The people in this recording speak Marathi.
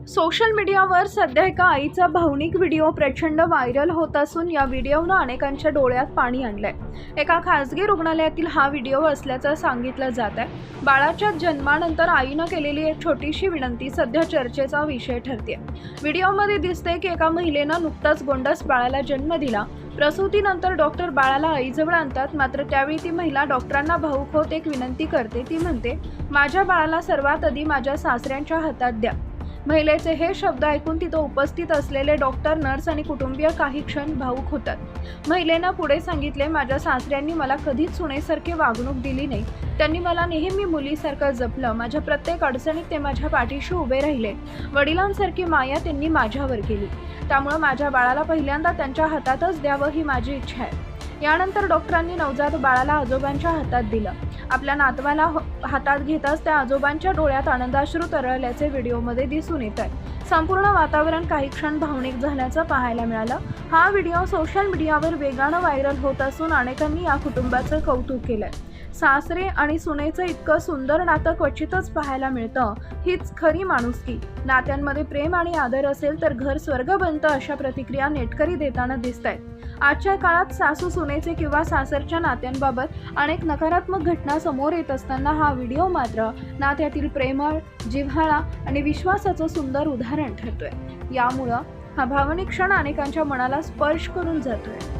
सोशल मीडियावर सध्या एका आईचा भावनिक व्हिडिओ प्रचंड व्हायरल होत असून या व्हिडिओनं अनेकांच्या डोळ्यात पाणी आणलंय। एका खासगी रुग्णालयातील हा व्हिडिओ असल्याचं सांगितलं जात आहे। बाळाच्या जन्मानंतर आईनं केलेली एक छोटीशी विनंती सध्या चर्चेचा विषय ठरते। व्हिडिओमध्ये दिसते की एका महिलेनं नुकताच गोंडस बाळाला जन्म दिला। प्रसूतीनंतर डॉक्टर बाळाला आईजवळ आणतात, मात्र त्यावेळी ती महिला डॉक्टरांना भावुक होत एक विनंती करते। ती म्हणते, माझ्या बाळाला सर्वात आधी माझ्या सासऱ्यांच्या हातात द्या। महिलेचे हे शब्द ऐकून तिथे उपस्थित असलेले डॉक्टर, नर्स आणि कुटुंबीय काही क्षण भावुक होतात। महिलेनं पुढे सांगितले, माझ्या सासऱ्यांनी मला कधीच सुनेसारखी वागणूक दिली नाही। त्यांनी मला नेहमी मुलीसारखं जपलं। माझ्या प्रत्येक अडचणीत ते माझ्या पाठीशी उभे राहिले। वडिलांसारखी माया त्यांनी माझ्यावर केली। त्यामुळे माझ्या बाळाला पहिल्यांदा त्यांच्या हातातच द्यावं ही माझी इच्छा आहे। यानंतर डॉक्टरांनी नवजात बाळाला आजोबांच्या हातात दिलं। आपल्या नातवाला हातात घेताच त्या आजोबांच्या डोळ्यात आनंदाश्रू तरळल्याचे व्हिडिओमध्ये दिसून येत आहे। संपूर्ण वातावरण काही क्षण भावनिक झाल्याचं पाहायला मिळालं। हा व्हिडिओ सोशल मीडियावर वेगानं व्हायरल होत असून अनेकांनी या कुटुंबाचं कौतुक केलंय। सासरे आणि सुनेचं इतकं सुंदर नातं क्वचितच पाहायला मिळतं। हीच खरी माणुसकी। नात्यांमध्ये प्रेम आणि आदर असेल तर घर स्वर्ग बनतं, अशा प्रतिक्रिया नेटकरी देताना दिसतायत। आजच्या काळात सासू सुनेचे किंवा सासरच्या नात्यांबाबत अनेक नकारात्मक घटना समोर येत असताना हा व्हिडिओ मात्र नात्यातील प्रेमळ, जिव्हाळा आणि विश्वासाचं सुंदर उदाहरण ठरतोय। यामुळं हा भावनिक क्षण अनेकांच्या मनाला स्पर्श करून जातोय।